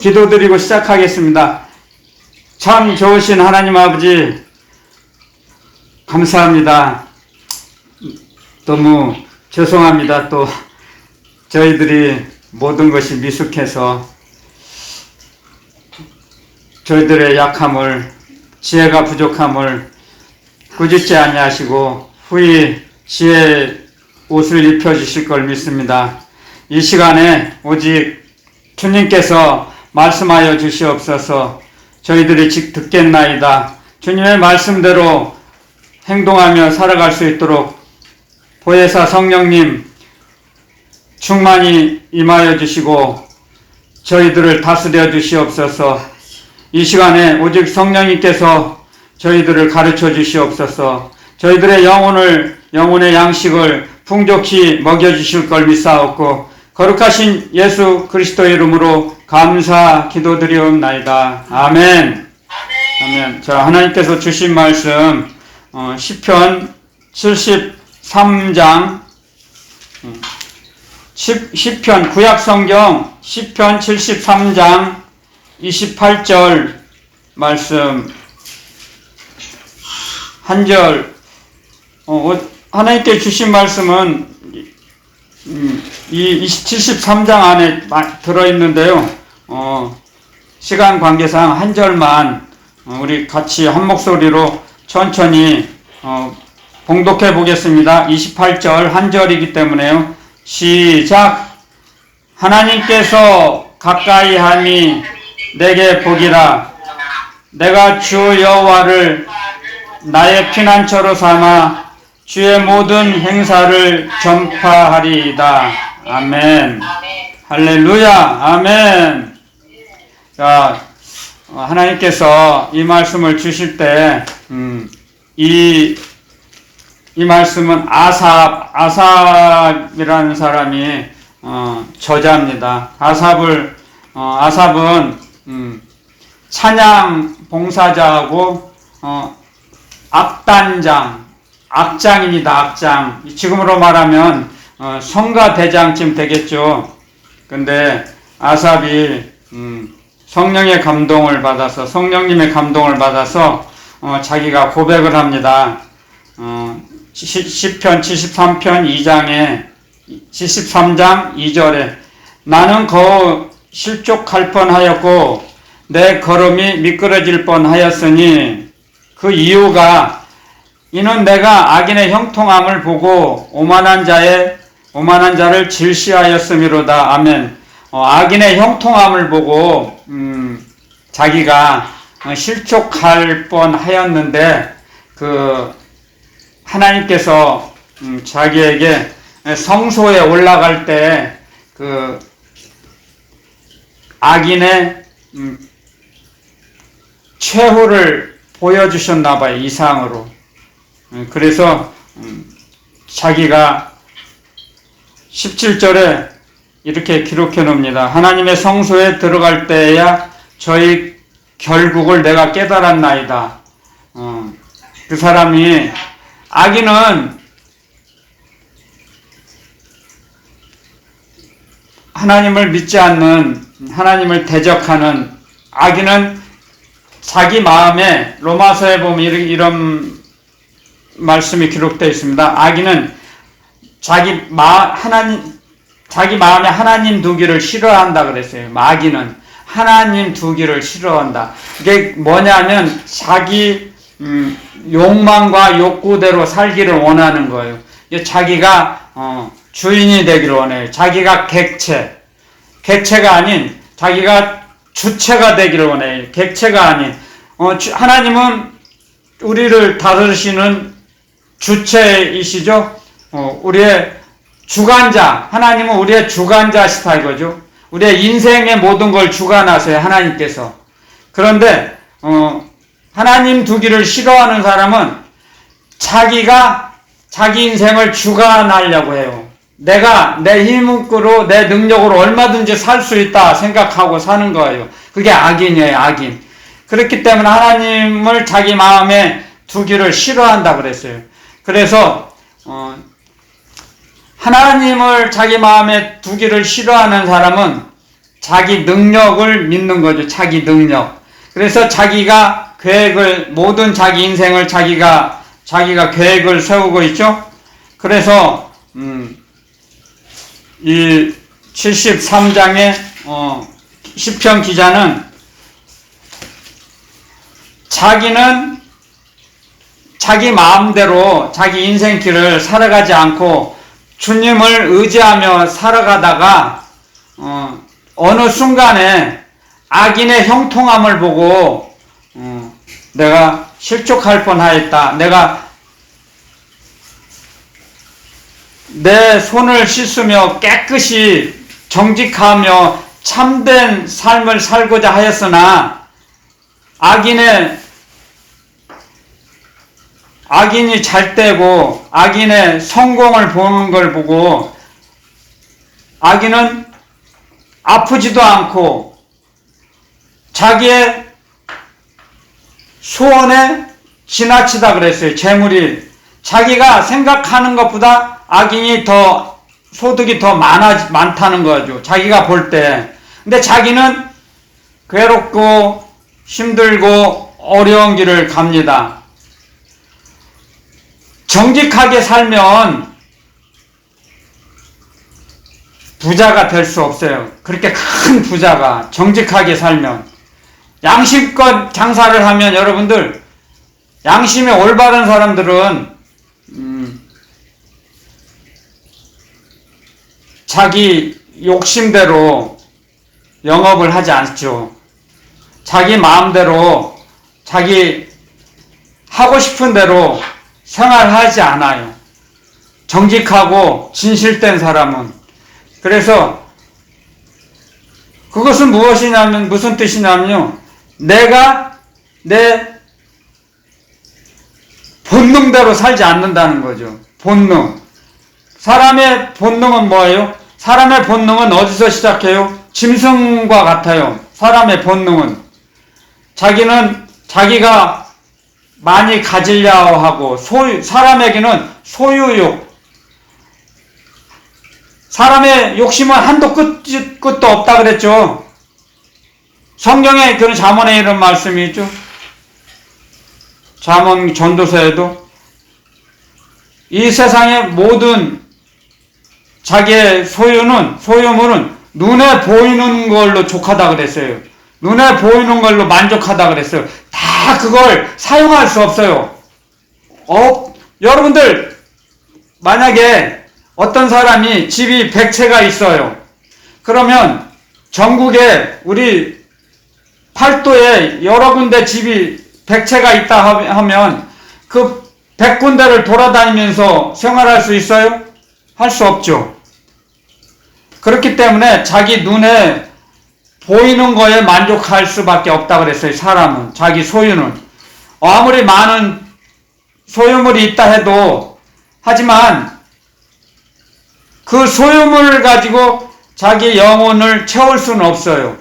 기도드리고 시작하겠습니다. 참 좋으신 하나님 아버지 감사합니다. 너무 죄송합니다. 또 저희들이 모든 것이 미숙해서 저희들의 약함을, 지혜가 부족함을 꾸짖지 아니하시고 후히 지혜의 옷을 입혀주실 걸 믿습니다. 이 시간에 오직 주님께서 말씀하여 주시옵소서. 저희들이 듣겠나이다. 주님의 말씀대로 행동하며 살아갈 수 있도록 보혜사 성령님 충만히 임하여 주시고 저희들을 다스려 주시옵소서. 이 시간에 오직 성령님께서 저희들을 가르쳐 주시옵소서. 저희들의 영혼의 양식을 풍족히 먹여 주실 걸 믿사옵고 거룩하신 예수 그리스도의 이름으로 감사 기도드리옵나이다. 아멘. 아멘. 자, 하나님께서 주신 말씀 시편 73장 시편 구약성경 시편 73장 28절 말씀 한 절. 하나님께 주신 말씀은 이 73장 안에 들어있는데요. 시간 관계상 한 절만 우리 같이 한 목소리로 천천히 봉독해 보겠습니다. 28절 한 절이기 때문에요. 시작. 하나님께서 가까이 함이 내게 복이라. 내가 주 여호와를 나의 피난처로 삼아 주의 모든 행사를 전파하리이다. 아멘. 할렐루야. 아멘. 자, 하나님께서 이 말씀을 주실 때, 이 말씀은 아삽이라는 사람이, 저자입니다. 아삽은, 찬양 봉사자하고, 악장입니다. 악장. 지금으로 말하면 성가대장쯤 되겠죠. 근데 아삽이 성령님의 감동을 받아서 자기가 고백을 합니다. 시편 73편 73장 2절에 나는 거의 실족할 뻔하였고 내 걸음이 미끄러질 뻔하였으니 그 이유가 이는 내가 악인의 형통함을 보고 오만한 자를 질시하였음이로다. 아멘. 악인의 형통함을 보고 자기가 실족할 뻔하였는데 하나님께서 자기에게 성소에 올라갈 때 악인의 최후를 보여주셨나 봐요. 이상으로. 그래서 자기가 17절에 이렇게 기록해 놓습니다. 하나님의 성소에 들어갈 때에야 저희 결국을 내가 깨달았나이다. 그 사람이 악인은 하나님을 믿지 않는 하나님을 대적하는 악인은 자기 마음에 로마서에 보면 이런 말씀이 기록되어 있습니다. 악인은 자기 마음에 하나님 두기를 싫어한다 그랬어요. 악인은 하나님 두기를 싫어한다. 이게 뭐냐면 자기 욕망과 욕구대로 살기를 원하는 거예요. 자기가 주인이 되기를 원해요. 자기가 객체가 아닌 자기가 주체가 되기를 원해요. 객체가 아닌 하나님은 우리를 다스리시는 주체이시죠. 우리의 주관자, 하나님은 우리의 주관자시다 이거죠. 우리의 인생의 모든 걸 주관하세요, 하나님께서. 그런데 하나님 두기를 싫어하는 사람은 자기가 자기 인생을 주관하려고 해요. 내가 내 힘으로 내 능력으로 얼마든지 살 수 있다 생각하고 사는 거예요. 그게 악인이에요, 악인. 그렇기 때문에 하나님을 자기 마음에 두기를 싫어한다 그랬어요. 그래서 하나님을 자기 마음에 두기를 싫어하는 사람은 자기 능력을 믿는 거죠. 자기 능력. 그래서 자기가 모든 자기 인생을 자기가 계획을 세우고 있죠. 그래서 이 73장의 시편 기자는 자기는 자기 마음대로 자기 인생길을 살아가지 않고 주님을 의지하며 살아가다가 어느 순간에 악인의 형통함을 보고 내가 실족할 뻔하였다. 내가 내 손을 씻으며 깨끗이 정직하며 참된 삶을 살고자 하였으나 악인이 잘되고 악인의 성공을 보는 걸 보고 악인은 아프지도 않고 자기의 소원에 지나치다 그랬어요. 재물이 자기가 생각하는 것보다 악인이 더 소득이 더 많다는 거죠. 자기가 볼 때. 근데 자기는 괴롭고 힘들고 어려운 길을 갑니다. 정직하게 살면 부자가 될 수 없어요. 그렇게 큰 부자가 정직하게 살면. 양심껏 장사를 하면 여러분들 양심이 올바른 사람들은 자기 욕심대로 영업을 하지 않죠. 자기 마음대로 자기 하고 싶은 대로 생활하지 않아요. 정직하고 진실된 사람은. 그래서 그것은 무슨 뜻이냐면요. 내가 내 본능대로 살지 않는다는 거죠. 본능. 사람의 본능은 뭐예요? 사람의 본능은 어디서 시작해요? 짐승과 같아요. 사람의 본능은. 자기는 자기가 많이 가지려 하고 사람에게는 소유욕. 사람의 욕심은 한도 끝도 없다 그랬죠. 성경에 그런 잠언에 이런 말씀이 있죠. 잠언 전도서에도 이 세상의 모든 자기의 소유물은 눈에 보이는 걸로 족하다 그랬어요. 눈에 보이는 걸로 만족하다 그랬어요. 다 그걸 사용할 수 없어요. 여러분들 만약에 어떤 사람이 집이 100채가 있어요. 그러면 전국에 우리 팔도에 여러 군데 집이 100채가 있다 하면 그 100군데를 돌아다니면서 생활할 수 있어요? 할 수 없죠. 그렇기 때문에 자기 눈에 보이는 거에 만족할 수밖에 없다 그랬어요. 사람은. 자기 소유는. 아무리 많은 소유물이 있다 해도 하지만 그 소유물을 가지고 자기 영혼을 채울 수는 없어요.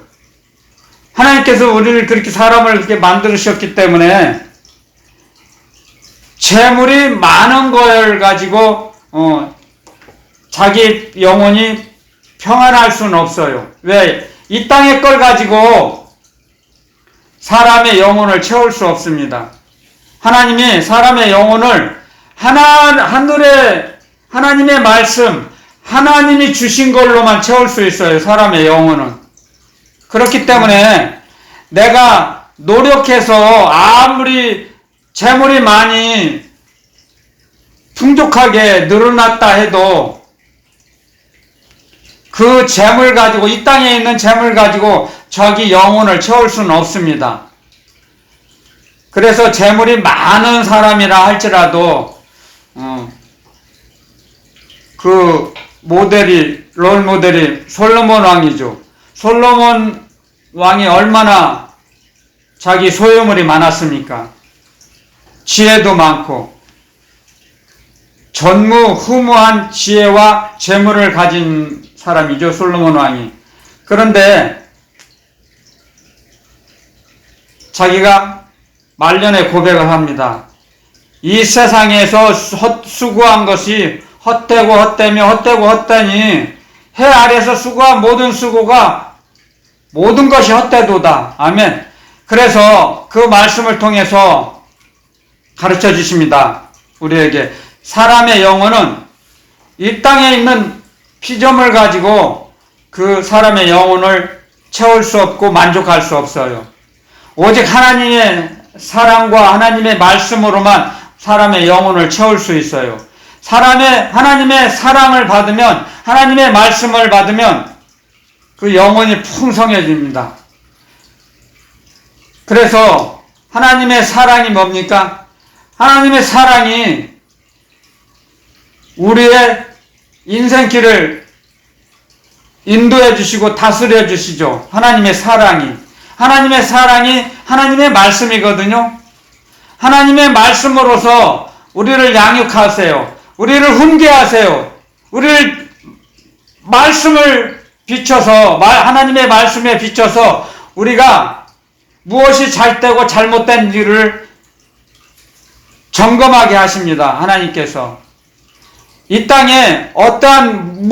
하나님께서 우리를 그렇게 사람을 그렇게 만드셨기 때문에 재물이 많은 걸 가지고 자기 영혼이 평안할 수는 없어요. 왜? 이 땅의 걸 가지고 사람의 영혼을 채울 수 없습니다. 하나님이 사람의 영혼을 하나님의 말씀, 하나님이 주신 걸로만 채울 수 있어요. 사람의 영혼은. 그렇기 때문에 내가 노력해서 아무리 재물이 많이 풍족하게 늘어났다 해도 그 재물 가지고, 이 땅에 있는 재물 가지고 자기 영혼을 채울 수는 없습니다. 그래서 재물이 많은 사람이라 할지라도 그 롤 모델이 솔로몬 왕이죠. 솔로몬 왕이 얼마나 자기 소유물이 많았습니까? 지혜도 많고 전무후무한 지혜와 재물을 가진 사람이죠. 솔로몬 왕이. 그런데 자기가 말년에 고백을 합니다. 이 세상에서 수고한 것이 헛되고 헛되며 헛되고 헛되니 해 아래서 수고한 모든 수고가 모든 것이 헛되도다. 아멘. 그래서 그 말씀을 통해서 가르쳐 주십니다. 우리에게 사람의 영혼은 이 땅에 있는 피조물 가지고 그 사람의 영혼을 채울 수 없고 만족할 수 없어요. 오직 하나님의 사랑과 하나님의 말씀으로만 사람의 영혼을 채울 수 있어요. 하나님의 사랑을 받으면, 하나님의 말씀을 받으면 그 영혼이 풍성해집니다. 그래서 하나님의 사랑이 뭡니까? 하나님의 사랑이 우리의 인생길을 인도해 주시고 다스려 주시죠. 하나님의 사랑이 하나님의 말씀이거든요. 하나님의 말씀으로서 우리를 양육하세요. 우리를 훈계하세요. 우리를 말씀을 비춰서, 하나님의 말씀에 비춰서 우리가 무엇이 잘되고 잘못된 일을 점검하게 하십니다. 하나님께서 이 땅에 어떠한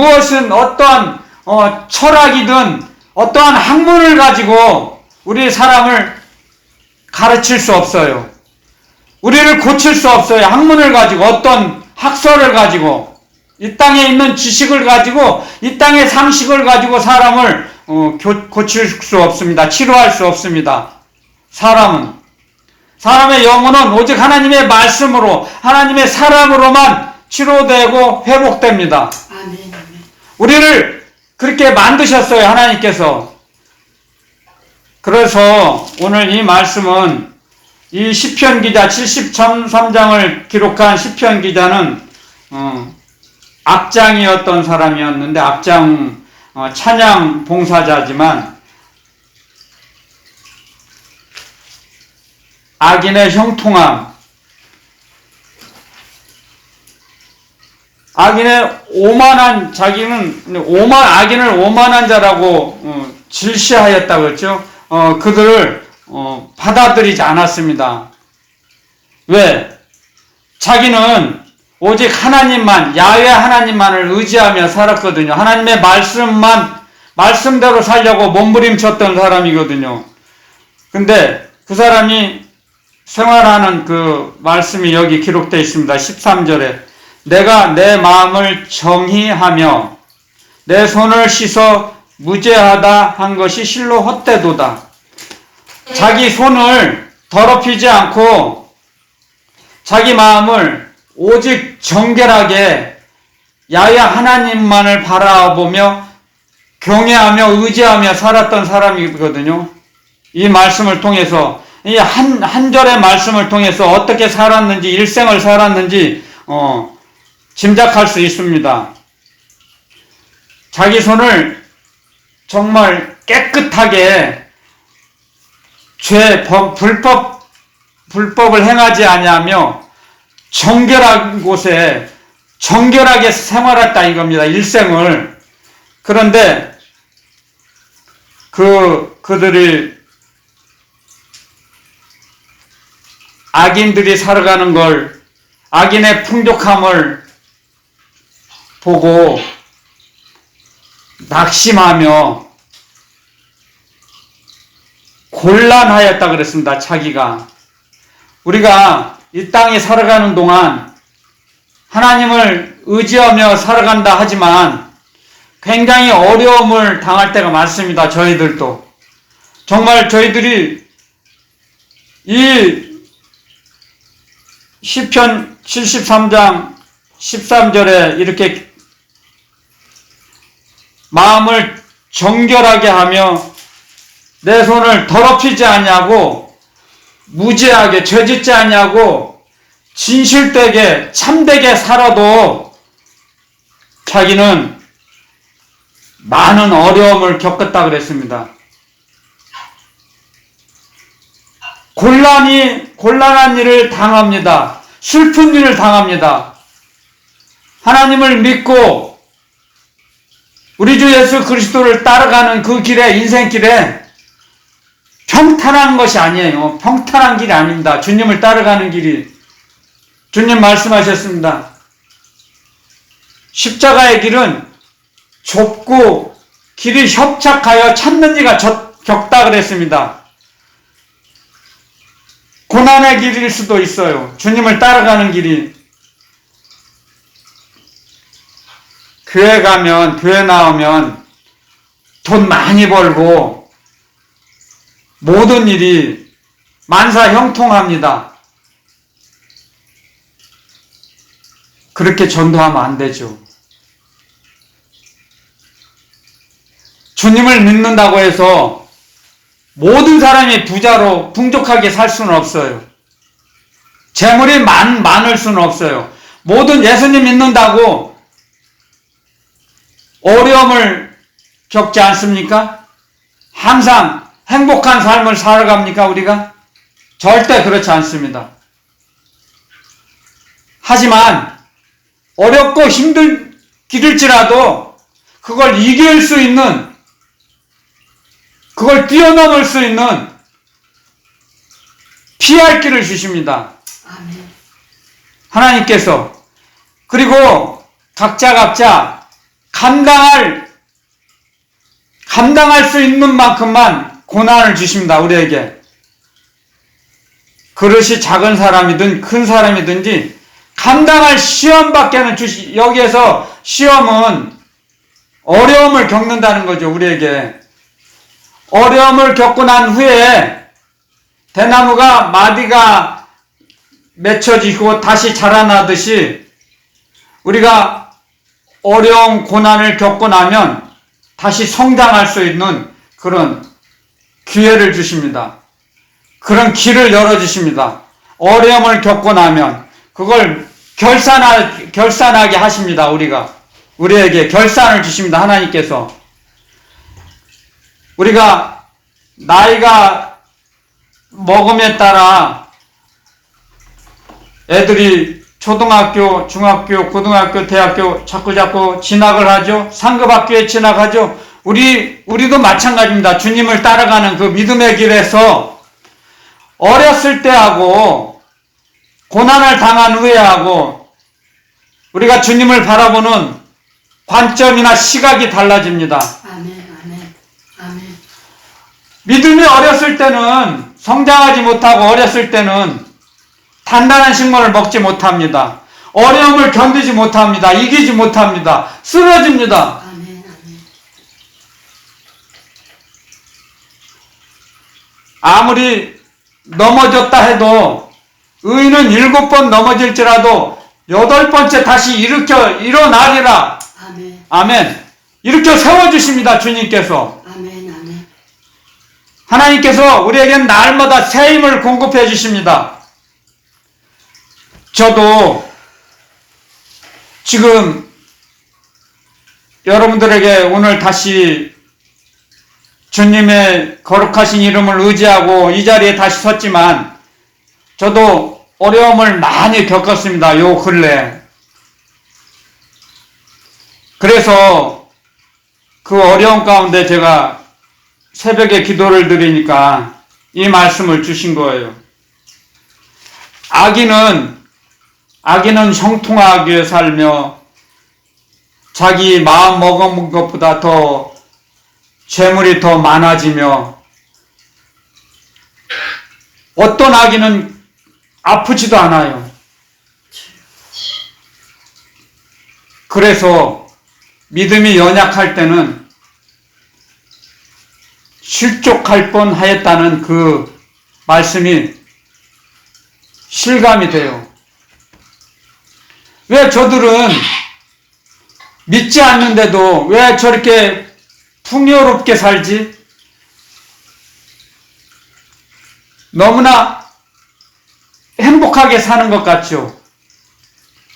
철학이든 어떠한 학문을 가지고 우리 사람을 가르칠 수 없어요. 우리를 고칠 수 없어요. 학문을 가지고, 어떤 학설을 가지고, 이 땅에 있는 지식을 가지고, 이 땅의 상식을 가지고 사람을 고칠 수 없습니다. 치료할 수 없습니다. 사람의 영혼은 오직 하나님의 말씀으로, 하나님의 사랑으로만 치료되고 회복됩니다. 아멘. 우리를 그렇게 만드셨어요. 하나님께서. 그래서 오늘 이 말씀은 이 시편 기자 73장을 기록한 시편 기자는 악장이었던 사람이었는데, 악장 찬양 봉사자지만 악인의 형통함, 악인의 오만한, 악인을 오만한 자라고 질시하였다 그랬죠. 그들을 받아들이지 않았습니다. 왜? 자기는 오직 하나님만, 야훼 하나님만을 의지하며 살았거든요. 하나님의 말씀대로 살려고 몸부림쳤던 사람이거든요. 근데 그 사람이 생활하는 그 말씀이 여기 기록되어 있습니다. 13절에 내가 내 마음을 정의하며 내 손을 씻어 무죄하다 한 것이 실로 헛되도다. 자기 손을 더럽히지 않고 자기 마음을 오직 정결하게 야훼 하나님만을 바라보며 경외하며 의지하며 살았던 사람이거든요. 이 말씀을 통해서, 이 한 절의 말씀을 통해서 어떻게 살았는지, 일생을 살았는지 짐작할 수 있습니다. 자기 손을 정말 깨끗하게 불법을 행하지 아니하며 정결한 곳에 정결하게 생활했다 이겁니다. 일생을. 그런데 그들이 악인들이 살아가는 걸, 악인의 풍족함을 보고 낙심하며 곤란하였다 그랬습니다. 자기가. 우리가 이 땅에 살아가는 동안 하나님을 의지하며 살아간다 하지만 굉장히 어려움을 당할 때가 많습니다. 저희들도. 정말 저희들이 이 시편 73장 13절에 이렇게 마음을 정결하게 하며 내 손을 더럽히지 않냐고, 무죄하게 죄짓지 않냐고, 진실되게 참되게 살아도 자기는 많은 어려움을 겪었다 그랬습니다. 곤란한 일을 당합니다. 슬픈 일을 당합니다. 하나님을 믿고 우리 주 예수 그리스도를 따라가는 그 길에, 인생길에 평탄한 것이 아니에요. 평탄한 길이 아닙니다. 주님을 따라가는 길이. 주님 말씀하셨습니다. 십자가의 길은 좁고 길이 협착하여 찾는 이가 겪다 그랬습니다. 고난의 길일 수도 있어요. 주님을 따라가는 길이. 교회 가면, 교회 나오면 돈 많이 벌고 모든 일이 만사형통합니다. 그렇게 전도하면 안 되죠. 주님을 믿는다고 해서 모든 사람이 부자로 풍족하게 살 수는 없어요. 재물이 많을 수는 없어요. 모든 예수님 믿는다고 어려움을 겪지 않습니까? 항상 행복한 삶을 살아갑니까, 우리가? 절대 그렇지 않습니다. 하지만 어렵고 힘들지라도 그걸 이길 수 있는, 그걸 뛰어넘을 수 있는 피할 길을 주십니다. 아멘. 하나님께서. 그리고 각자 감당할 수 있는 만큼만 고난을 주십니다, 우리에게. 그릇이 작은 사람이든 큰 사람이든지 감당할 시험밖에는 여기에서 시험은 어려움을 겪는다는 거죠, 우리에게. 어려움을 겪고 난 후에 대나무가 마디가 맺혀지고 다시 자라나듯이 우리가 어려운 고난을 겪고 나면 다시 성장할 수 있는 그런 기회를 주십니다. 그런 길을 열어주십니다. 어려움을 겪고 나면 그걸 결산하게 하십니다. 우리에게 결산을 주십니다. 하나님께서. 우리가 나이가 먹음에 따라 애들이 초등학교, 중학교, 고등학교, 대학교 자꾸 진학을 하죠. 상급학교에 진학하죠. 우리도 마찬가지입니다. 주님을 따라가는 그 믿음의 길에서 어렸을 때하고 고난을 당한 후에 하고 우리가 주님을 바라보는 관점이나 시각이 달라집니다. 아멘, 아멘, 아멘. 믿음이 어렸을 때는 성장하지 못하고 어렸을 때는 단단한 식물을 먹지 못합니다. 어려움을 견디지 못합니다. 이기지 못합니다. 쓰러집니다. 아멘, 아멘. 아무리 넘어졌다 해도 의인은 7번 넘어질지라도 8번째 다시 일어나리라. 아멘. 아멘. 일으켜 세워주십니다. 주님께서. 아멘, 아멘. 하나님께서 우리에겐 날마다 새 힘을 공급해 주십니다. 저도 지금 여러분들에게 오늘 다시 주님의 거룩하신 이름을 의지하고 이 자리에 다시 섰지만 저도 어려움을 많이 겪었습니다. 요 근래. 그래서 그 어려움 가운데 제가 새벽에 기도를 드리니까 이 말씀을 주신 거예요. 악인은 형통하게 살며 자기 마음 먹은 것보다 더 재물이 더 많아지며 어떤 악인은 아프지도 않아요. 그래서 믿음이 연약할 때는 실족할 뻔 하였다는 그 말씀이 실감이 돼요. 왜 저들은 믿지 않는데도 왜 저렇게 풍요롭게 살지? 너무나 행복하게 사는 것 같죠?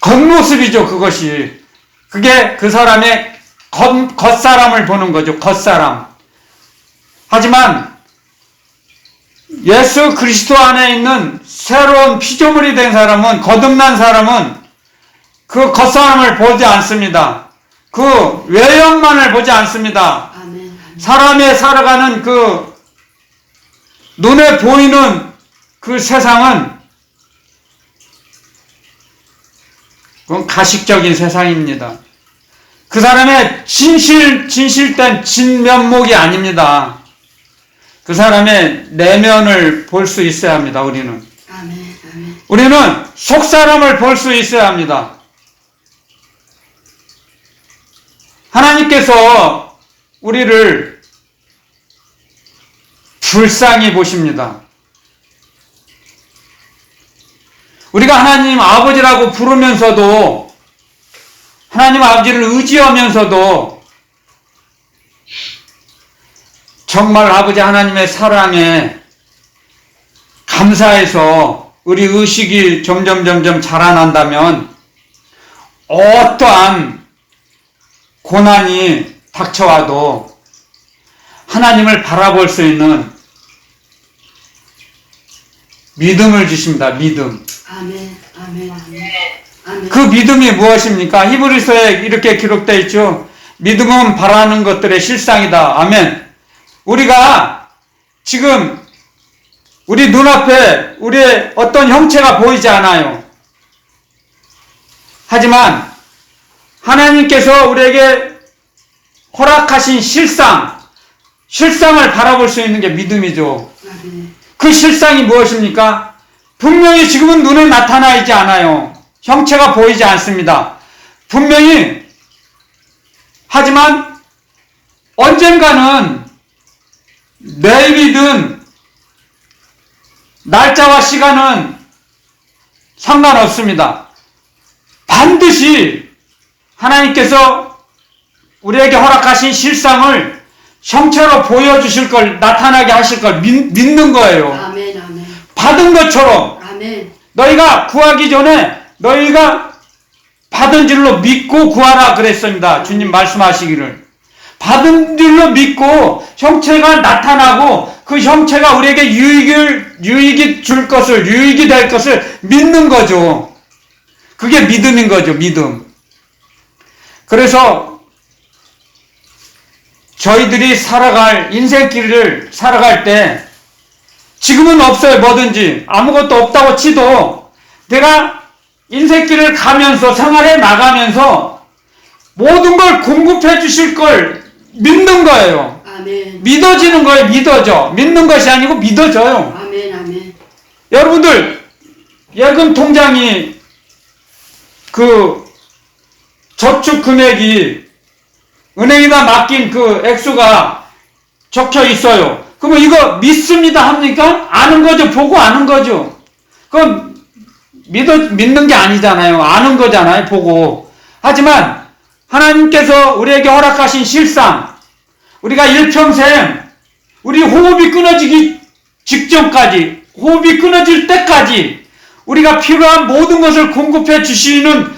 겉모습이죠, 그것이. 그게 그 사람의 겉사람을 보는 거죠, 겉사람. 하지만 예수 그리스도 안에 있는 새로운 피조물이 된 사람은, 거듭난 사람은 그 겉사람을 보지 않습니다. 그 외형만을 보지 않습니다. 아멘, 아멘. 사람이 살아가는 그 눈에 보이는 그 세상은 그건 가식적인 세상입니다. 그 사람의 진실된 진면목이 아닙니다. 그 사람의 내면을 볼 수 있어야 합니다. 우리는 아멘. 아멘. 우리는 속 사람을 볼 수 있어야 합니다. 하나님께서 우리를 불쌍히 보십니다. 우리가 하나님 아버지라고 부르면서도, 하나님 아버지를 의지하면서도 정말 아버지 하나님의 사랑에 감사해서 우리 의식이 점점 자라난다면 어떠한 고난이 닥쳐와도 하나님을 바라볼 수 있는 믿음을 주십니다. 믿음. 아멘. 아멘. 아멘. 아멘. 그 믿음이 무엇입니까? 히브리서에 이렇게 기록되어 있죠. 믿음은 바라는 것들의 실상이다. 아멘. 우리가 지금 우리 눈앞에 우리의 어떤 형체가 보이지 않아요. 하지만 하나님께서 우리에게 허락하신 실상을 바라볼 수 있는 게 믿음이죠. 아멘. 그 실상이 무엇입니까? 분명히 지금은 눈에 나타나 있지 않아요. 형체가 보이지 않습니다. 분명히, 하지만 언젠가는 내일이든 날짜와 시간은 상관없습니다. 반드시 하나님께서 우리에게 허락하신 실상을 형체로 보여주실 걸, 나타나게 하실 걸 믿는 거예요. 아멘. 아멘. 받은 것처럼 아멘. 너희가 구하기 전에 너희가 받은 줄로 믿고 구하라 그랬습니다. 주님 말씀하시기를. 받은 줄로 믿고 형체가 나타나고 그 형체가 우리에게 유익이 될 것을 믿는 거죠. 그게 믿음인 거죠. 믿음. 그래서 저희들이 인생길을 살아갈 때 지금은 없어요. 뭐든지 아무것도 없다고 치도 내가 인생길을 가면서 생활해 나가면서 모든 걸 공급해 주실 걸 믿는 거예요. 아멘. 믿어지는 거예요. 믿어져. 믿는 것이 아니고 믿어져요. 아멘. 아멘. 여러분들 예금 통장이 그 저축 금액이 은행에다 맡긴 그 액수가 적혀 있어요. 그러면 이거 믿습니다 합니까? 아는 거죠. 보고 아는 거죠. 그건 믿는 게 아니잖아요. 아는 거잖아요. 보고. 하지만 하나님께서 우리에게 허락하신 실상, 우리가 일평생 우리 호흡이 끊어지기 직전까지, 호흡이 끊어질 때까지 우리가 필요한 모든 것을 공급해 주시는,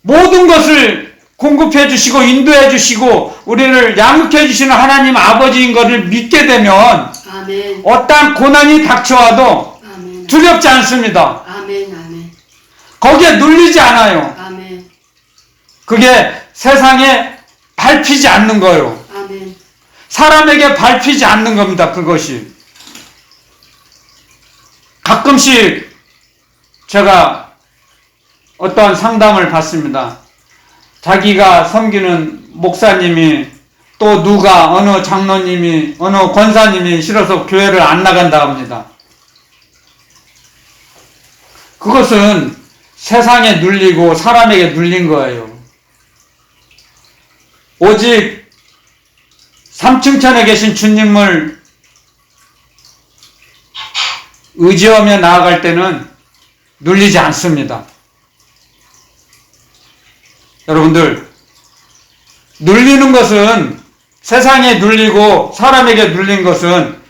모든 것을 공급해 주시고 인도해 주시고 우리를 양육해 주시는 하나님 아버지인 것을 믿게 되면 아멘. 어떠한 고난이 닥쳐와도 아멘. 두렵지 않습니다. 아멘. 아멘. 거기에 눌리지 않아요. 아멘. 그게 세상에 밟히지 않는 거예요. 아멘. 사람에게 밟히지 않는 겁니다. 그것이. 가끔씩 제가 어떠한 상담을 받습니다. 자기가 섬기는 목사님이 또 누가 어느 장로님이 어느 권사님이 싫어서 교회를 안 나간다 합니다. 그것은 세상에 눌리고 사람에게 눌린 거예요. 오직 삼층천에 계신 주님을 의지하며 나아갈 때는 눌리지 않습니다. 여러분들, 눌리는 것은, 세상에 눌리고 사람에게 눌린 것은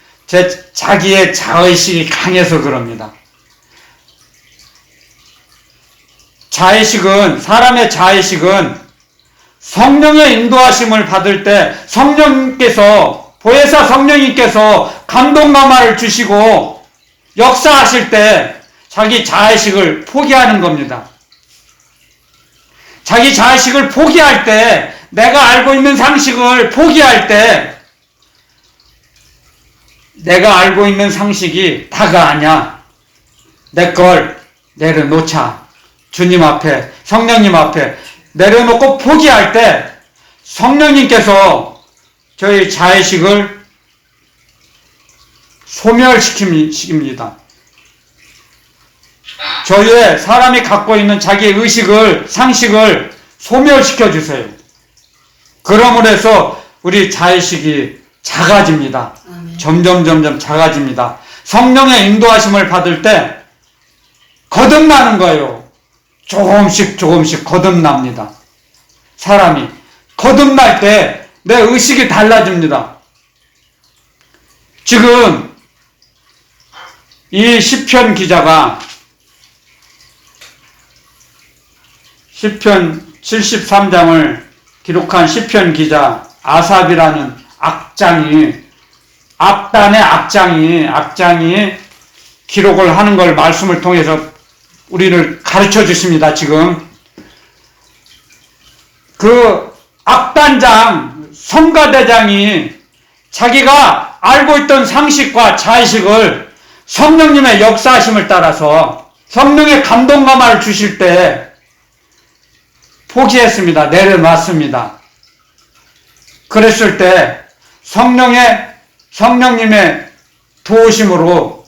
자기의 자의식이 강해서 그럽니다. 자의식은, 사람의 자의식은 성령의 인도하심을 받을 때 보혜사 성령님께서 감동 감화를 주시고 역사하실 때 자기 자의식을 포기하는 겁니다. 자기 자의식을 포기할 때, 내가 알고 있는 상식을 포기할 때, 내가 알고 있는 상식이 다가 아니야. 내 걸 내려놓자. 주님 앞에, 성령님 앞에 내려놓고 포기할 때 성령님께서 저희 자의식을 소멸시킵니다. 저희의 사람이 갖고 있는 자기의 의식을, 상식을 소멸시켜 주세요. 그러므로 해서 우리 자의식이 작아집니다. 아멘. 점점 작아집니다. 성령의 인도하심을 받을 때 거듭나는 거예요. 조금씩 거듭납니다. 사람이 거듭날 때 내 의식이 달라집니다. 지금 이 시편 기자가 시편 73장을 기록한 시편 기자 아삽이라는 악단의 악장이 기록을 하는 걸 말씀을 통해서 우리를 가르쳐 주십니다. 지금 그 악단장 성가대장이 자기가 알고 있던 상식과 자의식을 성령님의 역사하심을 따라서 성령의 감동감화를 주실 때 포기했습니다. 내려놨습니다. 그랬을 때 성령님의 도우심으로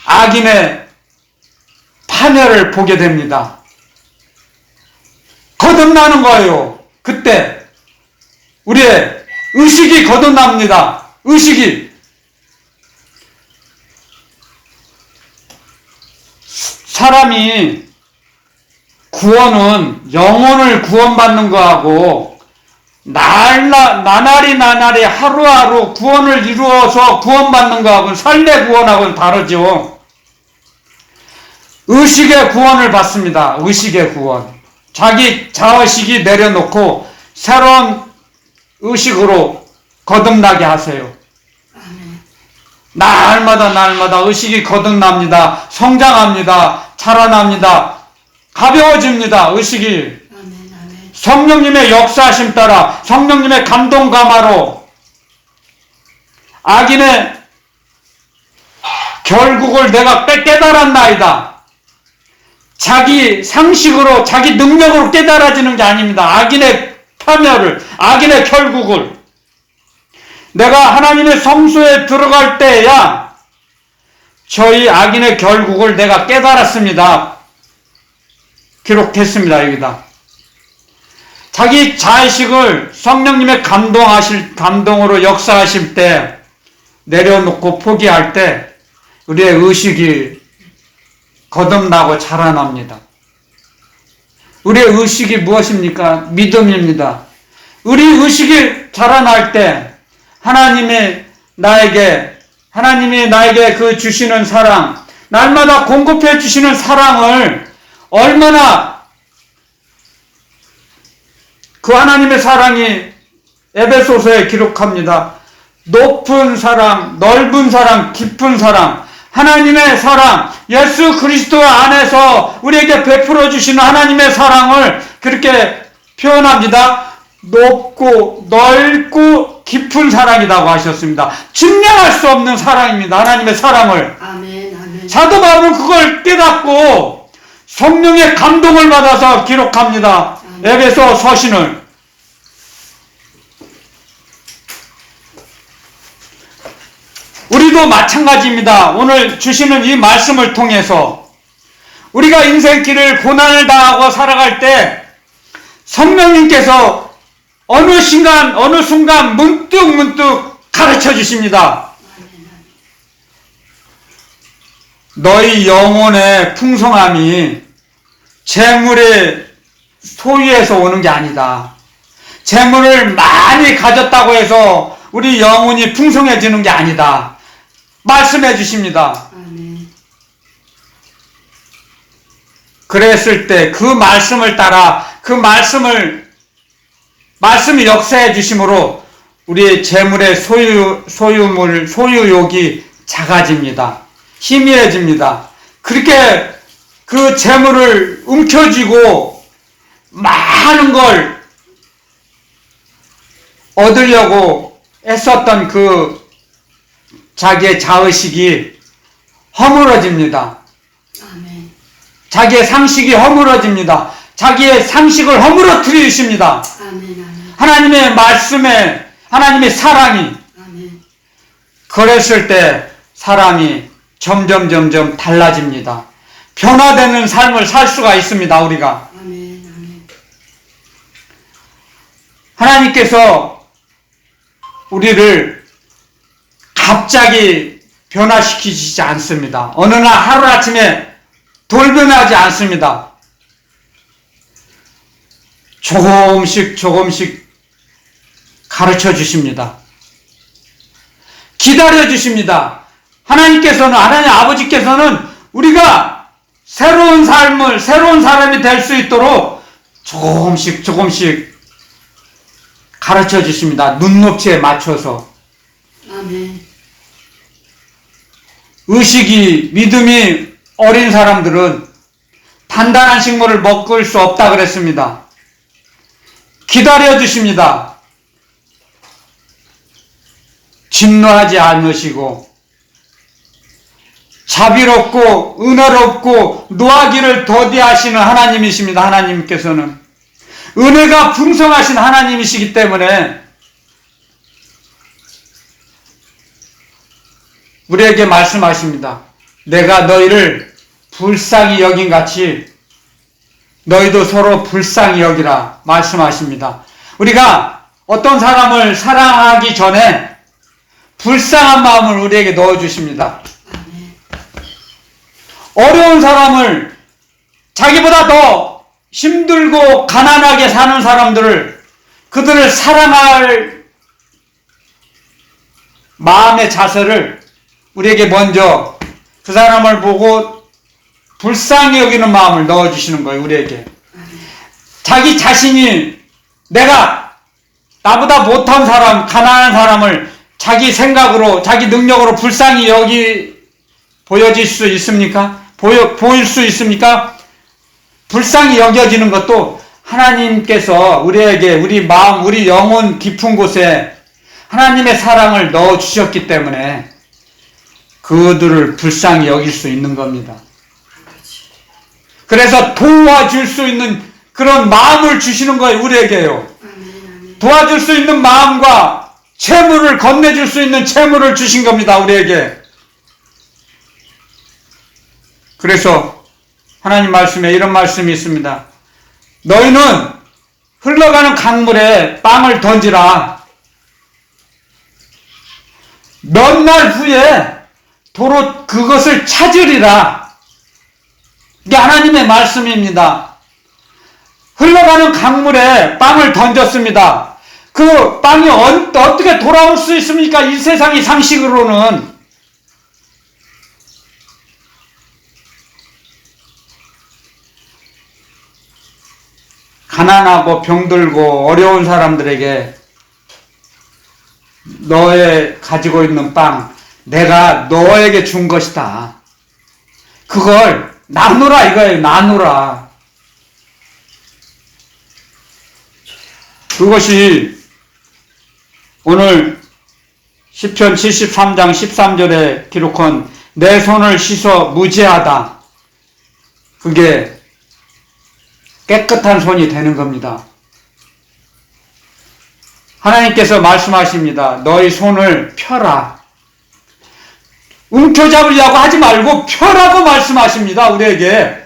악인의 파멸을 보게 됩니다. 거듭나는 거예요. 그때 우리의 의식이 거듭납니다. 의식이. 사람이 구원은 영혼을 구원받는 거하고 나날이 하루하루 구원을 이루어서 구원받는 거하고는 삶의 구원하고는 다르죠. 의식의 구원을 받습니다. 의식의 구원. 자기 자의식이 내려놓고 새로운 의식으로 거듭나게 하세요. 아멘. 날마다 의식이 거듭납니다. 성장합니다. 자라납니다. 가벼워집니다. 의식이. 아멘. 성령님의 역사하심 따라 성령님의 감동 감화로 악인의 결국을 내가 깨달았나이다. 자기 상식으로 자기 능력으로 깨달아지는 게 아닙니다. 악인의 파멸을, 악인의 결국을. 내가 하나님의 성소에 들어갈 때야 저희 악인의 결국을 내가 깨달았습니다. 기록했습니다. 여기다. 자기 자의식을 성령님의 감동으로 역사하실 때 내려놓고 포기할 때 우리의 의식이 거듭나고 자라납니다. 우리의 의식이 무엇입니까? 믿음입니다. 우리 의식이 자라날 때 하나님이 나에게 그 주시는 사랑, 날마다 공급해 주시는 사랑을 얼마나 그 하나님의 사랑이 에베소서에 기록합니다. 높은 사랑, 넓은 사랑, 깊은 사랑, 하나님의 사랑, 예수 그리스도 안에서 우리에게 베풀어 주시는 하나님의 사랑을 그렇게 표현합니다. 높고 넓고 깊은 사랑이라고 하셨습니다. 증명할 수 없는 사랑입니다. 하나님의 사랑을. 아멘. 사도 바울은 그걸 깨닫고 성령의 감동을 받아서 기록합니다. 에베소 서신을. 우리도 마찬가지입니다. 오늘 주시는 이 말씀을 통해서 우리가 인생길을 고난을 당하고 살아갈 때 성령님께서 어느 순간 문득 가르쳐 주십니다. 너희 영혼의 풍성함이 재물의 소유에서 오는 게 아니다. 재물을 많이 가졌다고 해서 우리 영혼이 풍성해지는 게 아니다. 말씀해 주십니다. 아멘. 그랬을 때 그 말씀을 따라 그 말씀이 역사해 주심으로 우리의 재물의 소유욕이 작아집니다. 희미해집니다. 그렇게 그 재물을 움켜쥐고 많은 걸 얻으려고 애썼던 그 자기의 자의식이 허물어집니다. 아멘. 자기의 상식이 허물어집니다. 자기의 상식을 허물어뜨리십니다. 아멘. 하나님의 말씀에 하나님의 사랑이 아멘. 그랬을 때 사람이 점점 달라집니다. 변화되는 삶을 살 수가 있습니다. 우리가 아멘. 아멘. 하나님께서 우리를 갑자기 변화시키지 않습니다. 어느 날 하루아침에 돌변하지 않습니다. 조금씩 가르쳐 주십니다. 기다려 주십니다. 하나님 아버지께서는 우리가 새로운 사람이 될 수 있도록 조금씩 가르쳐 주십니다. 눈높이에 맞춰서. 아멘. 믿음이 어린 사람들은 단단한 식물을 먹을 수 없다 그랬습니다. 기다려 주십니다. 진노하지 않으시고 자비롭고 은혜롭고 노하기를 더디하시는 하나님이십니다. 하나님께서는 은혜가 풍성하신 하나님이시기 때문에 우리에게 말씀하십니다. 내가 너희를 불쌍히 여긴 같이 너희도 서로 불쌍히 여기라 말씀하십니다. 우리가 어떤 사람을 사랑하기 전에 불쌍한 마음을 우리에게 넣어주십니다. 어려운 사람을, 자기보다 더 힘들고 가난하게 사는 사람들을, 그들을 사랑할 마음의 자세를 우리에게 먼저 그 사람을 보고 불쌍히 여기는 마음을 넣어주시는 거예요. 우리에게 자기 자신이 내가 나보다 못한 사람, 가난한 사람을 자기 생각으로, 자기 능력으로 불쌍히 보여질 수 있습니까? 보일 수 있습니까? 불쌍히 여겨지는 것도 하나님께서 우리에게 우리 마음, 우리 영혼 깊은 곳에 하나님의 사랑을 넣어주셨기 때문에 그들을 불쌍히 여길 수 있는 겁니다. 그래서 도와줄 수 있는 그런 마음을 주시는 거예요. 우리에게요. 도와줄 수 있는 마음과 채무를 건네줄 수 있는 채무를 주신 겁니다. 우리에게. 그래서 하나님 말씀에 이런 말씀이 있습니다. 너희는 흘러가는 강물에 빵을 던지라. 몇 날 후에 도로 그것을 찾으리라. 이게 하나님의 말씀입니다. 흘러가는 강물에 빵을 던졌습니다. 그 빵이 어떻게 돌아올 수 있습니까? 이 세상의 상식으로는. 가난하고 병들고 어려운 사람들에게 너의 가지고 있는 빵, 내가 너에게 준 것이다. 그걸 나누라 이거예요. 나누라. 그것이 오늘 시편 73장 13절에 기록한 내 손을 씻어 무죄하다. 그게 깨끗한 손이 되는 겁니다. 하나님께서 말씀하십니다. 너희 손을 펴라. 움켜잡으려고 하지 말고 펴라고 말씀하십니다. 우리에게.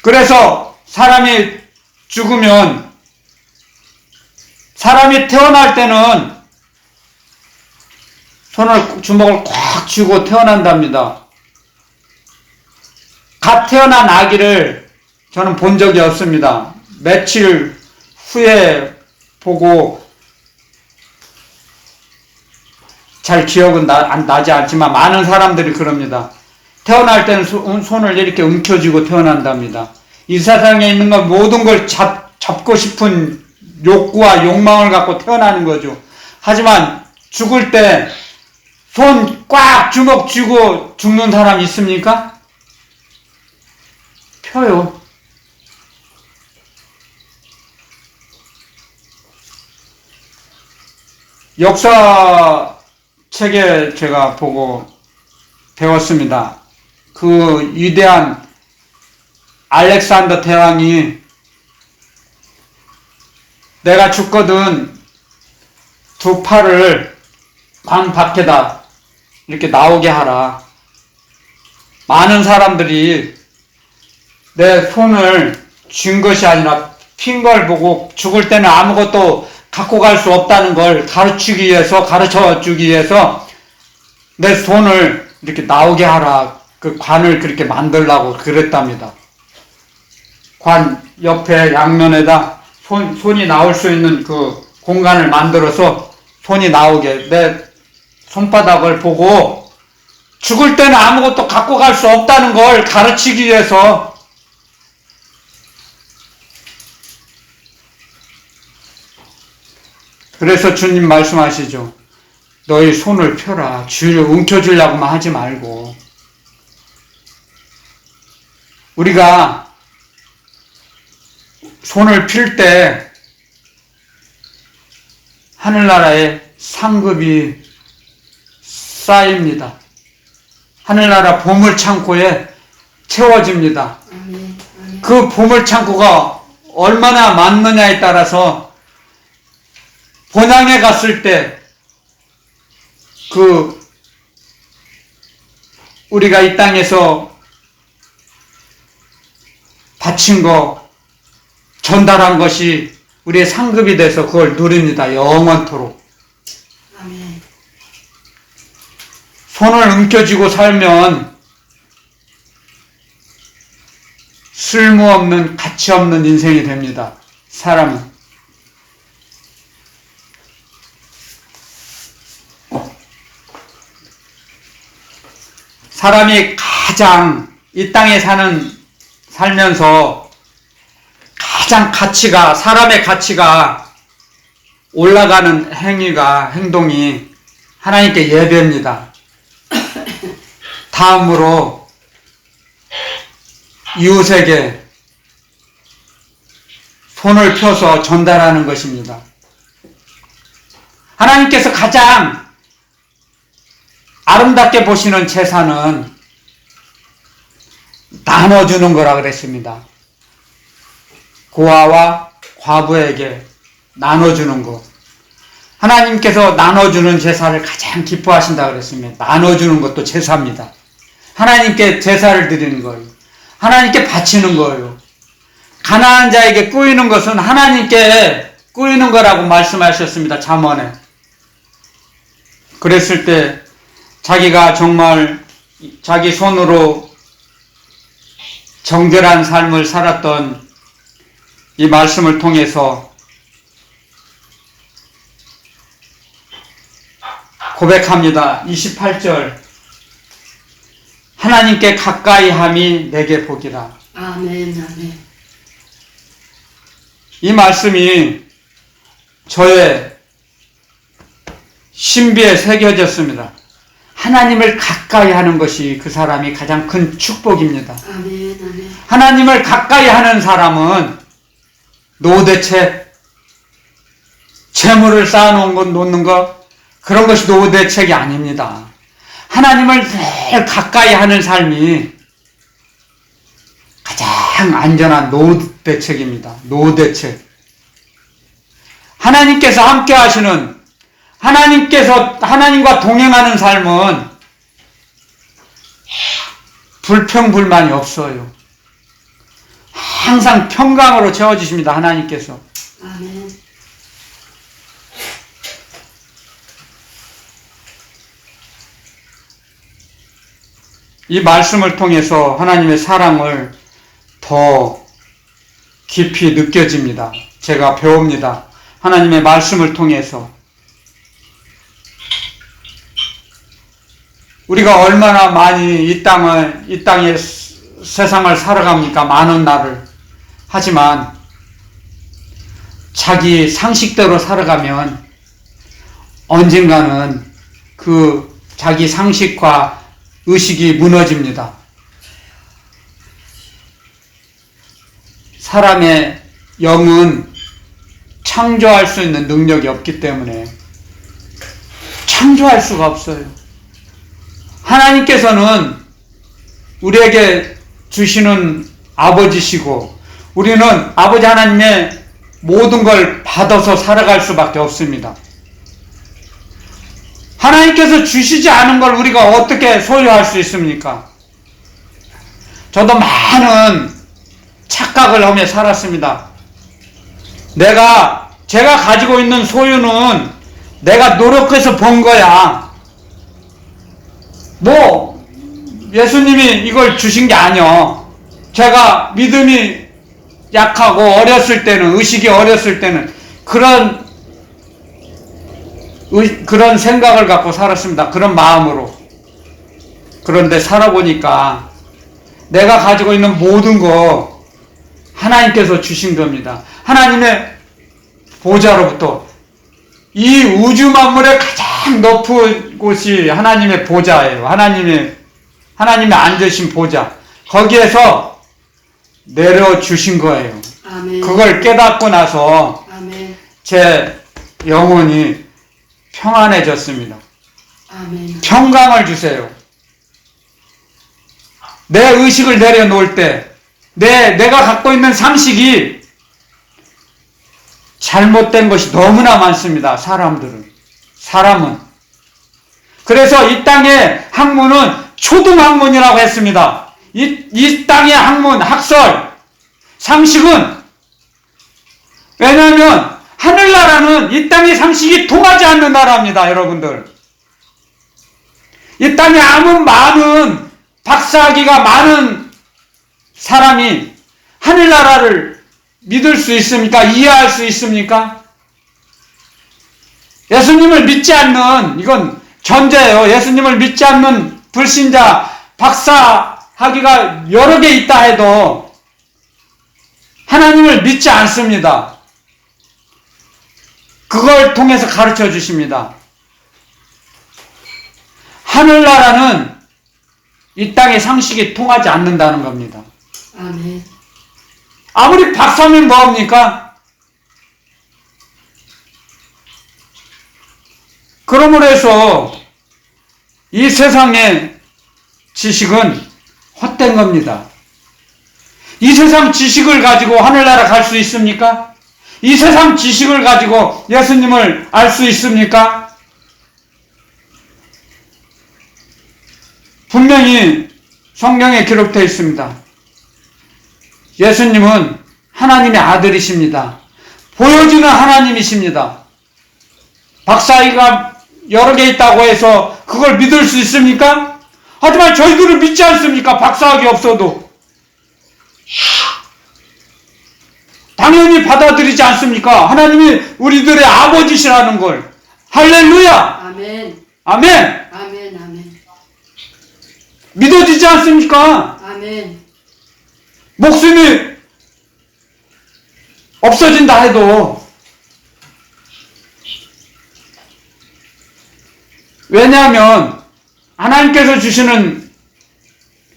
그래서 사람이 죽으면, 사람이 태어날 때는 주먹을 꽉 쥐고 태어난답니다. 갓 태어난 아기를 저는 본 적이 없습니다. 며칠 후에 보고 잘 기억은 나지 않지만 많은 사람들이 그럽니다. 태어날 때는 손을 이렇게 움켜쥐고 태어난답니다. 이 세상에 있는 것 모든 걸 잡고 싶은 욕구와 욕망을 갖고 태어나는 거죠. 하지만 죽을 때 손 꽉 주먹 쥐고 죽는 사람 있습니까? 펴요. 역사책에 제가 보고 배웠습니다. 그 위대한 알렉산더 대왕이 내가 죽거든 두 팔을 관 밖에다 이렇게 나오게 하라. 많은 사람들이 내 손을 쥔 것이 아니라 핀 걸 보고 죽을 때는 아무것도 갖고 갈 수 없다는 걸 가르치기 위해서, 가르쳐 주기 위해서 내 손을 이렇게 나오게 하라. 그 관을 그렇게 만들라고 그랬답니다. 관 옆에 양면에다 손이 나올 수 있는 그 공간을 만들어서 손이 나오게, 내 손바닥을 보고 죽을 때는 아무것도 갖고 갈 수 없다는 걸 가르치기 위해서. 그래서 주님 말씀하시죠. 너희 손을 펴라. 주를 움켜쥐려고만 하지 말고. 우리가 손을 필 때 하늘나라에 상급이 쌓입니다. 하늘나라 보물창고에 채워집니다. 아멘. 아멘. 그 보물창고가 얼마나 많느냐에 따라서 본향에 갔을 때 그 우리가 이 땅에서 바친 거, 전달한 것이 우리의 상급이 돼서 그걸 누립니다. 영원토록. 아멘. 손을 움켜쥐고 살면 쓸모없는, 가치 없는 인생이 됩니다. 사람은. 사람이 가장 이 땅에 살면서 가장 사람의 가치가 올라가는 행동이 하나님께 예배입니다. 다음으로 이웃에게 손을 펴서 전달하는 것입니다. 하나님께서 가장 아름답게 보시는 제사는 나눠주는 거라 그랬습니다. 고아와 과부에게 나눠주는 것. 하나님께서 나눠주는 제사를 가장 기뻐하신다 그랬습니다. 나눠주는 것도 제사입니다. 하나님께 제사를 드리는 거예요. 하나님께 바치는 거예요. 가난한 자에게 꾸이는 것은 하나님께 꾸이는 거라고 말씀하셨습니다. 잠언에. 그랬을 때 자기가 정말 자기 손으로 정결한 삶을 살았던 이 말씀을 통해서 고백합니다. 28절. 하나님께 가까이 함이 내게 복이라. 아멘. 아멘. 이 말씀이 저의 신비에 새겨졌습니다. 하나님을 가까이 하는 것이 그 사람이 가장 큰 축복입니다. 아멘. 아멘. 하나님을 가까이 하는 사람은 노대책, 재물을 쌓아놓은 것, 놓는 것, 그런 것이 노대책이 아닙니다. 하나님을 늘 가까이 하는 삶이 가장 안전한 노대책입니다. 노대책. 하나님께서 함께 하시는, 하나님과 동행하는 삶은 불평불만이 없어요. 항상 평강으로 채워주십니다. 하나님께서. 아멘. 이 말씀을 통해서 하나님의 사랑을 더 깊이 느껴집니다. 제가 배웁니다. 하나님의 말씀을 통해서. 우리가 얼마나 많이 이 땅에 세상을 살아갑니까? 많은 날을. 하지만 자기 상식대로 살아가면 언젠가는 그 자기 상식과 의식이 무너집니다. 사람의 영은 창조할 수 있는 능력이 없기 때문에 창조할 수가 없어요. 하나님께서는 우리에게 주시는 아버지시고 우리는 아버지 하나님의 모든 걸 받아서 살아갈 수밖에 없습니다. 하나님께서 주시지 않은 걸 우리가 어떻게 소유할 수 있습니까? 저도 많은 착각을 하며 살았습니다. 제가 가지고 있는 소유는 내가 노력해서 번 거야. 뭐 예수님이 이걸 주신 게 아니야. 제가 믿음이 약하고 어렸을 때는, 의식이 어렸을 때는 그런 생각을 갖고 살았습니다. 그런 마음으로. 그런데 살아보니까 내가 가지고 있는 모든 거 하나님께서 주신 겁니다. 하나님의 보좌로부터. 이 우주 만물의 가장 높은 곳이 하나님의 보좌예요. 하나님의 앉으신 보좌. 거기에서 내려주신 거예요. 아멘. 그걸 깨닫고 나서 아멘. 제 영혼이 평안해졌습니다. 아멘. 평강을 주세요. 내 의식을 내려놓을 때, 내가 갖고 있는 상식이 잘못된 것이 너무나 많습니다. 사람은. 그래서 이 땅의 학문은 초등학문이라고 했습니다. 이 땅의 학문, 학설, 상식은, 왜냐하면 하늘나라는 이 땅의 상식이 통하지 않는 나라입니다, 여러분들. 이 땅에 많은 박사학위가 많은 사람이 하늘나라를 믿을 수 있습니까? 이해할 수 있습니까? 예수님을 믿지 않는, 이건 전제예요. 예수님을 믿지 않는 불신자, 박사학위가 여러 개 있다 해도 하나님을 믿지 않습니다. 그걸 통해서 가르쳐 주십니다. 하늘나라는 이 땅의 상식이 통하지 않는다는 겁니다. 아멘. 아무리 박사면 뭐합니까? 그러므로 해서 이 세상의 지식은 헛된 겁니다. 이 세상 지식을 가지고 하늘나라 갈 수 있습니까? 이 세상 지식을 가지고 예수님을 알 수 있습니까? 분명히 성경에 기록되어 있습니다. 예수님은 하나님의 아들이십니다. 보여지는 하나님이십니다. 박사학위가 여러 개 있다고 해서 그걸 믿을 수 있습니까? 하지만 저희들은 믿지 않습니까? 박사학위 없어도. 당연히 받아들이지 않습니까? 하나님이 우리들의 아버지시라는 걸. 할렐루야! 아멘. 아멘! 아멘. 아멘. 믿어지지 않습니까? 아멘. 목숨이 없어진다 해도. 왜냐하면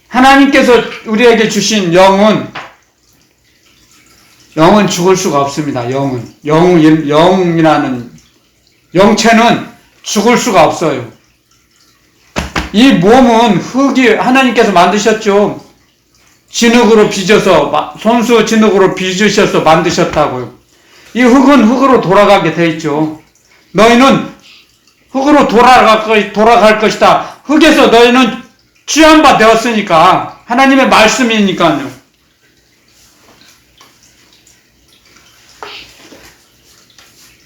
하나님께서 우리에게 주신 영은 죽을 수가 없습니다. 영이라는 영체는 죽을 수가 없어요. 이 몸은 흙이 하나님께서 만드셨죠. 진흙으로 빚어서, 손수 진흙으로 빚으셔서 만드셨다고요. 이 흙은 흙으로 돌아가게 돼 있죠. 너희는 흙으로 돌아갈 것이다. 흙에서 너희는 취한 바 되었으니까. 하나님의 말씀이니까요.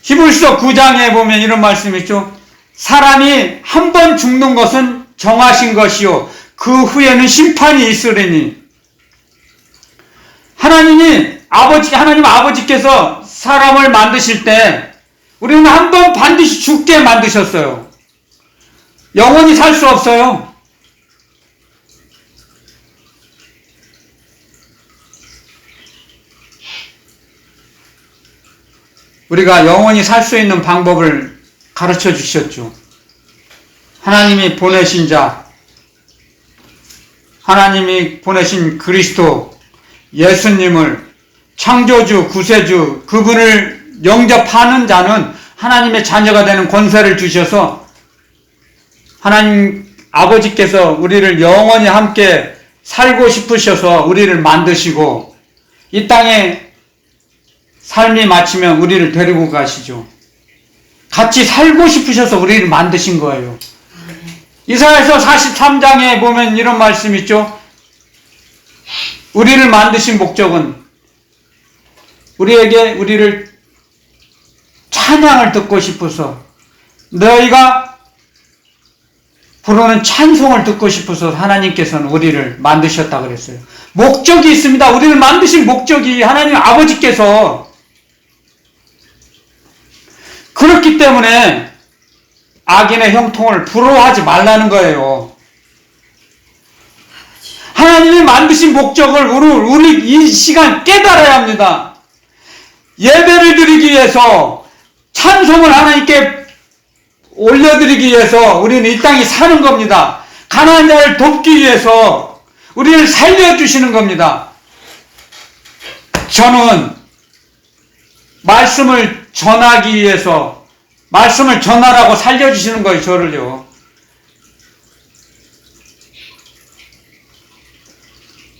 히브리서 9장에 보면 이런 말씀이 있죠. 사람이 한 번 죽는 것은 정하신 것이요 그 후에는 심판이 있으리니. 하나님 아버지께서 사람을 만드실 때 우리는 한 번 반드시 죽게 만드셨어요. 영원히 살 수 없어요. 우리가 영원히 살 수 있는 방법을 가르쳐 주셨죠. 하나님이 보내신 자, 하나님이 보내신 그리스도, 예수님을, 창조주, 구세주, 그분을 영접하는 자는 하나님의 자녀가 되는 권세를 주셔서 하나님 아버지께서 우리를 영원히 함께 살고 싶으셔서 우리를 만드시고 이 땅에 삶이 마치면 우리를 데리고 가시죠. 같이 살고 싶으셔서 우리를 만드신 거예요. 아멘. 이사야서 43장에 보면 이런 말씀 있죠. 우리를 만드신 목적은 우리를 찬양을 듣고 싶어서, 너희가 부르는 찬송을 듣고 싶어서 하나님께서는 우리를 만드셨다 그랬어요. 목적이 있습니다. 우리를 만드신 목적이 하나님 아버지께서. 그렇기 때문에 악인의 형통을 부러워하지 말라는 거예요. 하나님이 만드신 목적을 우리 이 시간 깨달아야 합니다. 예배를 드리기 위해서, 찬송을 하나님께 올려드리기 위해서 우리는 이 땅에 사는 겁니다. 가난한 자를 돕기 위해서 우리를 살려주시는 겁니다. 저는 말씀을 전하기 위해서, 말씀을 전하라고 살려주시는 거예요, 저를요.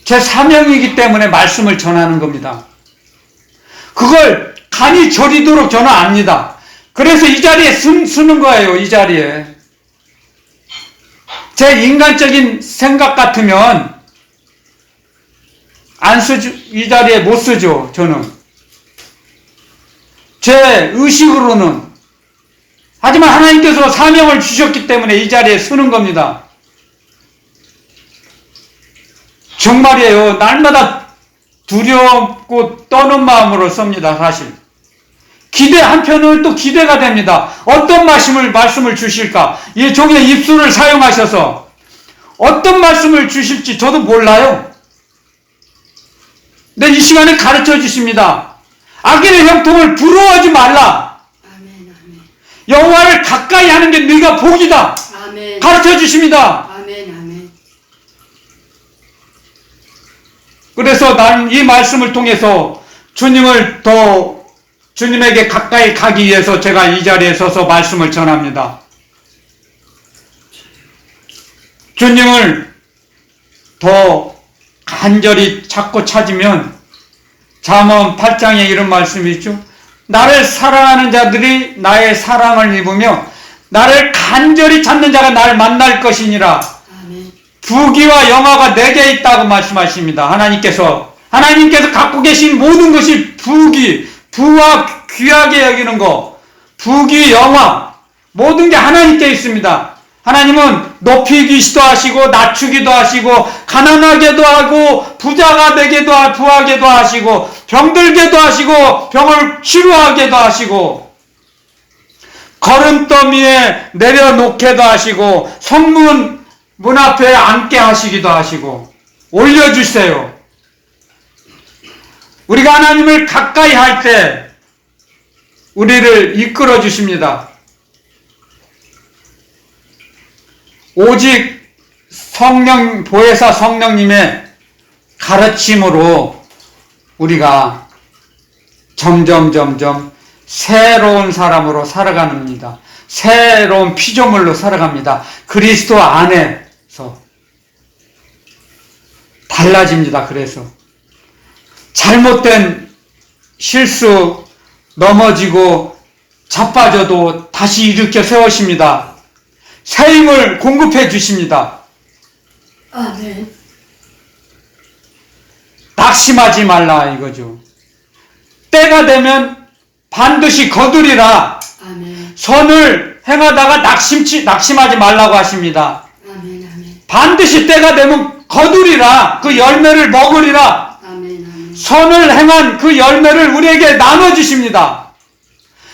제 사명이기 때문에 말씀을 전하는 겁니다. 그걸 간이 저리도록 저는 압니다. 그래서 이 자리에 쓰는 거예요, 이 자리에. 제 인간적인 생각 같으면 안 쓰죠, 이 자리에 못 쓰죠, 저는. 제 의식으로는. 하지만 하나님께서 사명을 주셨기 때문에 이 자리에 쓰는 겁니다. 정말이에요. 날마다 두렵고 떠는 마음으로 씁니다, 사실. 한편은 또 기대가 됩니다. 어떤 말씀을 주실까? 이 종의 입술을 사용하셔서 어떤 말씀을 주실지 저도 몰라요. 근데 이 시간에 가르쳐 주십니다. 악인의 형통을 부러워하지 말라. 아멘. 아멘. 여호와를 가까이 하는 게 네가 복이다. 아멘. 가르쳐 주십니다. 아멘. 아멘. 그래서 나는 이 말씀을 통해서 주님에게 가까이 가기 위해서 제가 이 자리에 서서 말씀을 전합니다. 주님을 더 간절히 찾고 찾으면 잠언 8장에 이런 말씀이 있죠. 나를 사랑하는 자들이 나의 사랑을 입으며 나를 간절히 찾는 자가 나를 만날 것이니라. 아멘. 부귀와 영화가 내게 있다고 말씀하십니다. 하나님께서 갖고 계신 모든 것이 부와 귀하게 여기는 거, 부귀, 영화, 모든 게 하나님께 있습니다. 하나님은 높이기도 하시고 낮추기도 하시고 가난하게도 하고 부자가 되게도 부하게도 하시고 병들게도 하시고 병을 치료하게도 하시고 걸음더미에 내려놓게도 하시고 성문 문 앞에 앉게 하시기도 하시고 올려주세요. 우리가 하나님을 가까이 할 때 우리를 이끌어 주십니다. 오직 보혜사 성령님의 가르침으로 우리가 점점 새로운 사람으로 살아갑니다. 새로운 피조물로 살아갑니다. 그리스도 안에서 달라집니다. 그래서 잘못된 실수, 넘어지고 자빠져도 다시 일으켜 세우십니다. 새 힘을 공급해 주십니다. 아멘. 낙심하지 말라 이거죠. 때가 되면 반드시 거두리라. 아멘. 선을 행하다가 낙심하지 말라고 하십니다. 아멘. 아멘. 반드시 때가 되면 거두리라. 그 열매를 먹으리라. 아멘. 선을 행한 그 열매를 우리에게 나눠주십니다.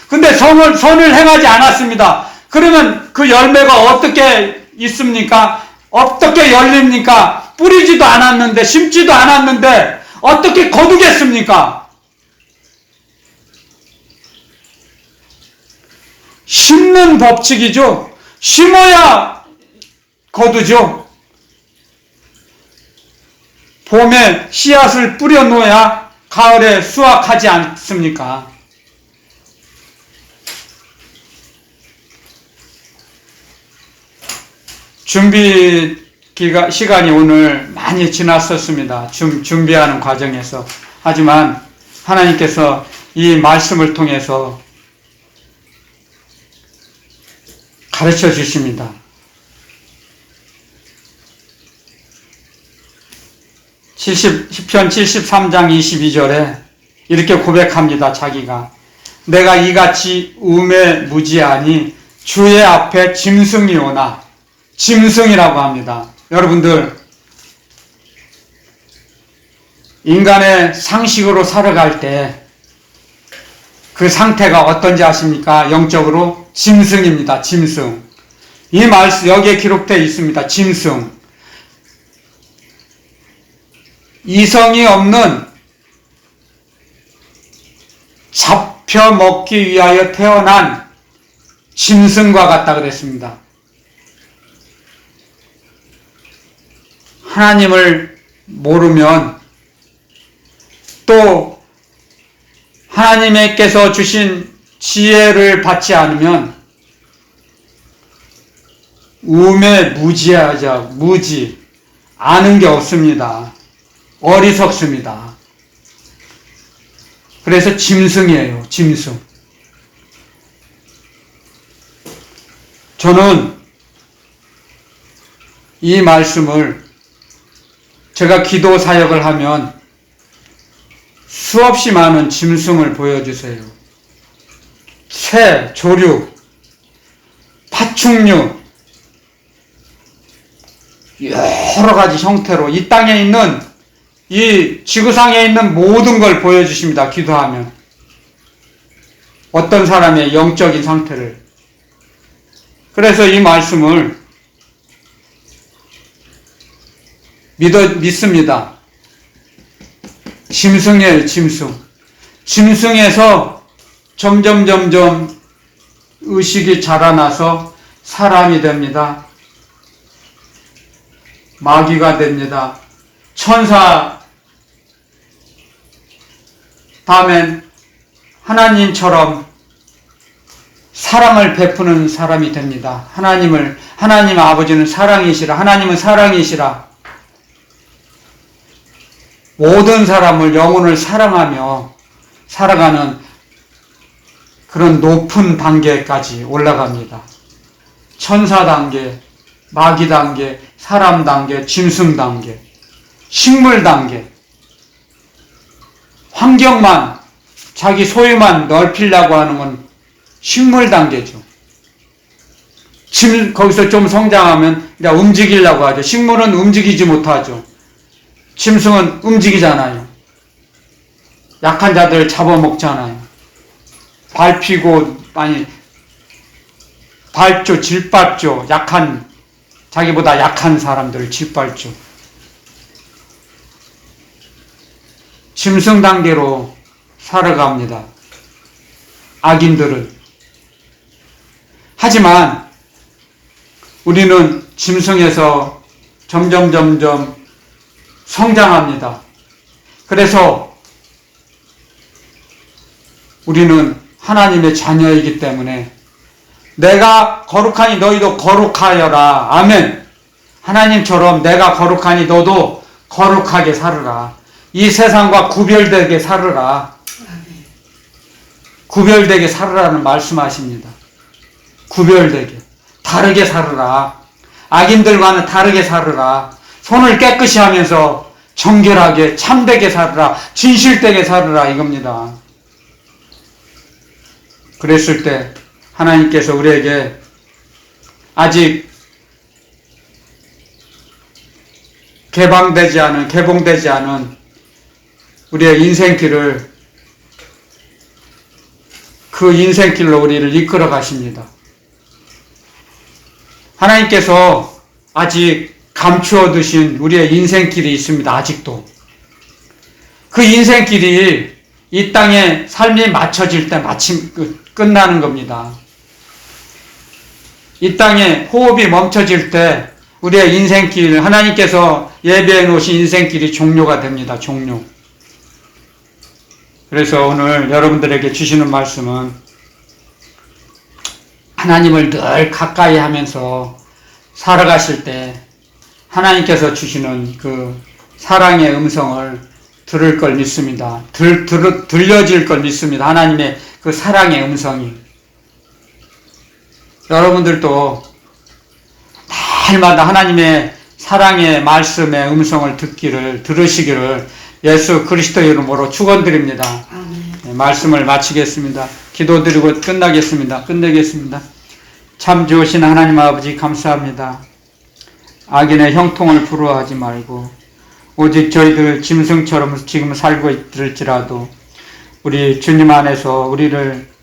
근데 선을 행하지 않았습니다. 그러면 그 열매가 어떻게 있습니까? 어떻게 열립니까? 뿌리지도 않았는데, 심지도 않았는데, 어떻게 거두겠습니까? 심는 법칙이죠. 심어야 거두죠. 봄에 씨앗을 뿌려 놓아야 가을에 수확하지 않습니까? 시간이 오늘 많이 지났었습니다. 준비하는 과정에서. 하지만 하나님께서 이 말씀을 통해서 가르쳐 주십니다. 시편 73장 22절에 이렇게 고백합니다. 자기가 내가 이같이 우매무지하니 주의 앞에 짐승이 오나, 짐승이라고 합니다. 여러분들, 인간의 상식으로 살아갈 때 그 상태가 어떤지 아십니까? 영적으로 짐승입니다. 짐승. 이 말씀 여기에 기록되어 있습니다. 짐승. 이성이 없는, 잡혀 먹기 위하여 태어난 짐승과 같다 그랬습니다. 하나님을 모르면, 또 하나님께서 주신 지혜를 받지 않으면 우매무지하죠. 무지. 아는 게 없습니다. 어리석습니다. 그래서 짐승이에요. 짐승. 저는 이 말씀을 제가 기도 사역을 하면 수없이 많은 짐승을 보여주세요. 새, 조류, 파충류, 여러 가지 형태로 이 땅에 있는, 이 지구상에 있는 모든 걸 보여주십니다. 기도하면. 어떤 사람의 영적인 상태를. 그래서 이 말씀을 믿습니다. 짐승이에요, 짐승. 짐승에서 점점 의식이 자라나서 사람이 됩니다. 마귀가 됩니다. 천사, 다음엔 하나님처럼 사랑을 베푸는 사람이 됩니다. 하나님 아버지는 사랑이시라. 하나님은 사랑이시라. 모든 사람을, 영혼을 사랑하며 살아가는 그런 높은 단계까지 올라갑니다. 천사 단계, 마귀 단계, 사람 단계, 짐승 단계, 식물 단계. 환경만, 자기 소유만 넓히려고 하는 건 식물 단계죠. 거기서 좀 성장하면 이제 움직이려고 하죠. 식물은 움직이지 못하죠. 짐승은 움직이잖아요. 약한 자들 잡아먹잖아요. 밟죠, 짓밟죠. 자기보다 약한 사람들을 짓밟죠. 짐승 단계로 살아갑니다. 악인들은. 하지만 우리는 짐승에서 점점 성장합니다. 그래서 우리는 하나님의 자녀이기 때문에 내가 거룩하니 너희도 거룩하여라. 아멘. 하나님처럼 내가 거룩하니 너도 거룩하게 살으라. 이 세상과 구별되게 살으라. 구별되게 살으라는 말씀하십니다. 구별되게. 다르게 살으라. 악인들과는 다르게 살으라. 손을 깨끗이 하면서 정결하게 참되게 살으라. 진실되게 살으라. 이겁니다. 그랬을 때 하나님께서 우리에게 아직 개봉되지 않은 우리의 인생길을, 그 인생길로 우리를 이끌어 가십니다. 하나님께서 아직 감추어 두신 우리의 인생길이 있습니다. 아직도. 그 인생길이 이 땅에 삶이 맞춰질 때 마침 끝나는 겁니다. 이 땅에 호흡이 멈춰질 때 우리의 인생길, 하나님께서 예배해 놓으신 인생길이 종료가 됩니다. 종료. 그래서 오늘 여러분들에게 주시는 말씀은 하나님을 늘 가까이 하면서 살아가실 때 하나님께서 주시는 그 사랑의 음성을 들을 걸 믿습니다. 들려질 걸 믿습니다. 하나님의 그 사랑의 음성이. 여러분들도 날마다 하나님의 사랑의 말씀의 음성을 들으시기를 예수 그리스도 이름으로 축원드립니다. 아멘. 네, 말씀을 마치겠습니다. 기도드리고 끝내겠습니다. 참 좋으신 하나님 아버지 감사합니다. 악인의 형통을 부러워하지 말고 오직 저희들 짐승처럼 지금 살고 있을지라도 우리 주님 안에서 우리를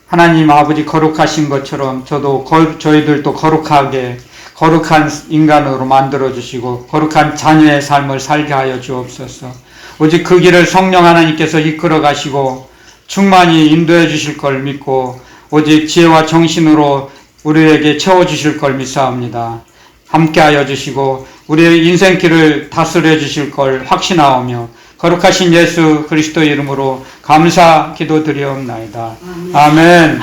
하나님 아버지 거룩하신 것처럼 저희들도 거룩한 인간으로 만들어주시고 거룩한 자녀의 삶을 살게 하여 주옵소서. 오직 그 길을 성령 하나님께서 이끌어 가시고 충만히 인도해 주실 걸 믿고 오직 지혜와 정신으로 우리에게 채워주실 걸 믿사옵니다. 함께하여 주시고 우리의 인생길을 다스려 주실 걸 확신하오며 거룩하신 예수 그리스도 이름으로 감사 기도드리옵나이다. 아멘.